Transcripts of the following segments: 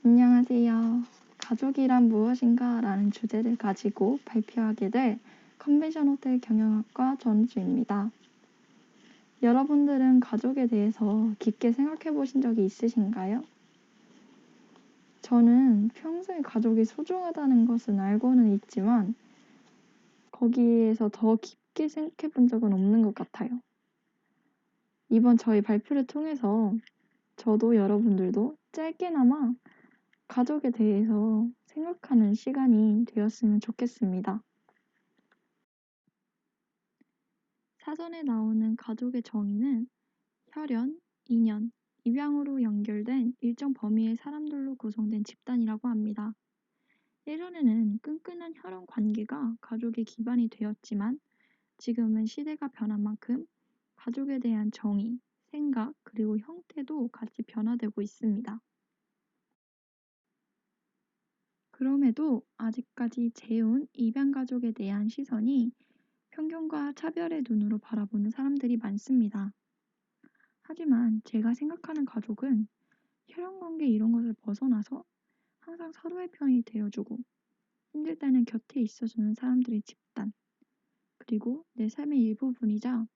안녕하세요. 가족이란 무엇인가? 라는 주제를 가지고 발표하게 될 컨벤션 호텔 경영학과 전우주입니다. 여러분들은 가족에 대해서 깊게 생각해 보신 적이 있으신가요? 저는 평소에 가족이 소중하다는 것은 알고는 있지만 거기에서 더 깊게 생각해 본 적은 없는 것 같아요. 이번 저희 발표를 통해서 저도 여러분들도 짧게나마 가족에 대해서 생각하는 시간이 되었으면 좋겠습니다. 사전에 나오는 가족의 정의는 혈연, 인연, 입양으로 연결된 일정 범위의 사람들로 구성된 집단이라고 합니다. 예전에는 끈끈한 혈연 관계가 가족의 기반이 되었지만 지금은 시대가 변한 만큼 가족에 대한 정의, 생각, 그리고 형태도 같이 변화되고 있습니다. 그럼에도 아직까지 재혼, 입양 가족에 대한 시선이 편견과 차별의 눈으로 바라보는 사람들이 많습니다. 하지만 제가 생각하는 가족은 혈연관계 이런 것을 벗어나서 항상 서로의 편이 되어주고 힘들 때는 곁에 있어주는 사람들의 집단, 그리고 내 삶의 일부분이자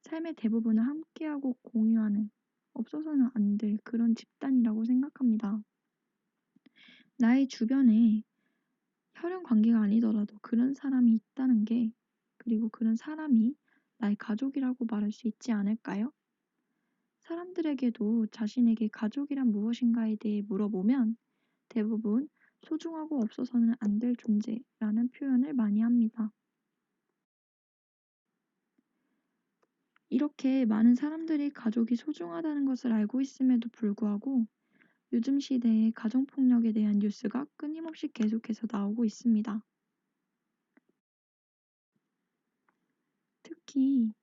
삶의 대부분을 함께하고 공유하는 없어서는 안 될 그런 집단이라고 생각합니다. 나의 주변에 혈연 관계가 아니더라도 그런 사람이 있다는 게, 그리고 그런 사람이 나의 가족이라고 말할 수 있지 않을까요? 사람들에게도 자신에게 가족이란 무엇인가에 대해 물어보면 대부분 소중하고 없어서는 안 될 존재라는 표현을 많이 합니다. 이렇게 많은 사람들이 가족이 소중하다는 것을 알고 있음에도 불구하고 요즘 시대에 가정폭력에 대한 뉴스가 끊임없이 계속해서 나오고 있습니다. 특히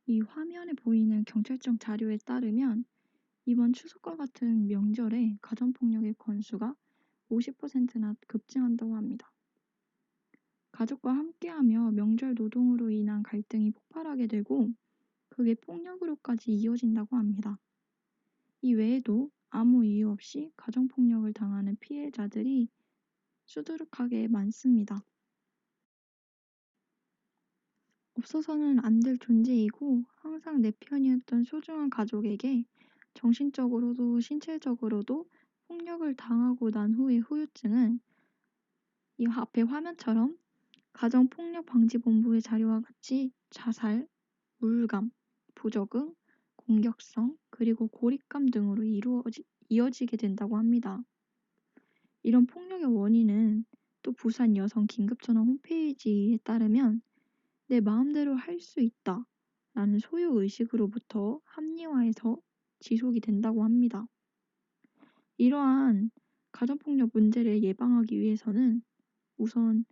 이 화면에 보이는 경찰청 자료에 따르면 이번 추석과 같은 명절에 가정폭력의 건수가 50%나 급증한다고 합니다. 가족과 함께하며 명절 노동으로 인한 갈등이 폭발하게 되고 그게 폭력으로까지 이어진다고 합니다. 이 외에도 아무 이유 없이 가정폭력을 당하는 피해자들이 수두룩하게 많습니다. 없어서는 안 될 존재이고 항상 내 편이었던 소중한 가족에게 정신적으로도 신체적으로도 폭력을 당하고 난 후의 후유증은 이 앞에 화면처럼 가정폭력방지본부의 자료와 같이 자살, 우울감, 부적응, 공격성, 그리고 고립감 등으로 이어지게 된다고 합니다. 이런 폭력의 원인은 또 부산 여성 긴급전화 홈페이지에 따르면 내 마음대로 할 수 있다 라는 소유의식으로부터 합리화해서 지속이 된다고 합니다. 이러한 가정폭력 문제를 예방하기 위해서는 우선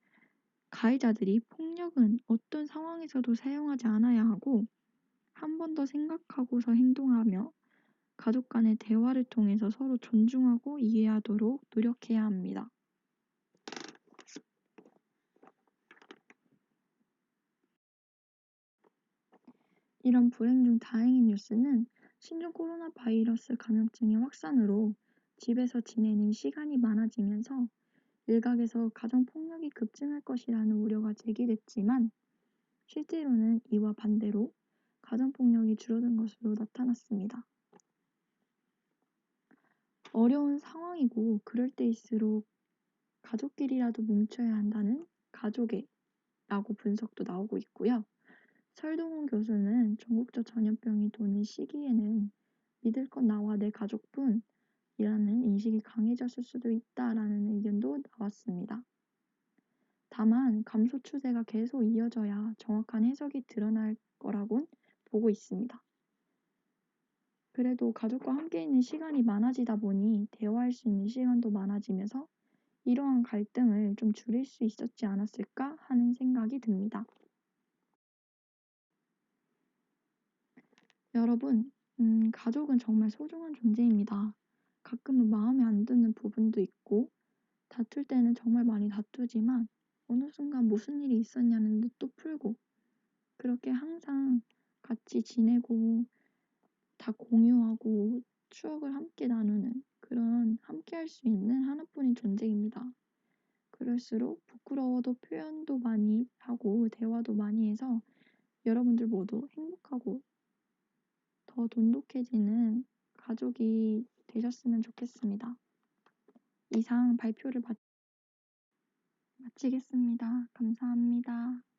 가해자들이 폭력은 어떤 상황에서도 사용하지 않아야 하고 한 번 더 생각하고서 행동하며 가족 간의 대화를 통해서 서로 존중하고 이해하도록 노력해야 합니다. 이런 불행 중 다행인 뉴스는 신종 코로나 바이러스 감염증의 확산으로 집에서 지내는 시간이 많아지면서 일각에서 가정폭력이 급증할 것이라는 우려가 제기됐지만 실제로는 이와 반대로 가정폭력이 줄어든 것으로 나타났습니다. 어려운 상황이고 그럴 때일수록 가족끼리라도 뭉쳐야 한다는 가족애라고 분석도 나오고 있고요. 설동훈 교수는 전국적 전염병이 도는 시기에는 믿을 건 나와 내 가족뿐이라는 인식이 강해졌을 수도 있다라는 의견도 나왔습니다. 다만 감소 추세가 계속 이어져야 정확한 해석이 드러날 거라곤 보고 있습니다. 그래도 가족과 함께 있는 시간이 많아지다 보니 대화할 수 있는 시간도 많아지면서 이러한 갈등을 좀 줄일 수 있었지 않았을까 하는 생각이 듭니다. 여러분, 가족은 정말 소중한 존재입니다. 가끔은 마음에 안 드는 부분도 있고 다툴 때는 정말 많이 다투지만 어느 순간 무슨 일이 있었냐는 듯 또 풀고 그렇게 항상 같이 지내고 다 공유하고 추억을 함께 나누는 그런 함께 할 수 있는 하나뿐인 존재입니다. 그럴수록 부끄러워도 표현도 많이 하고 대화도 많이 해서 여러분들 모두 행복하고 더 돈독해지는 가족이 되셨으면 좋겠습니다. 이상 발표를 마치겠습니다. 감사합니다.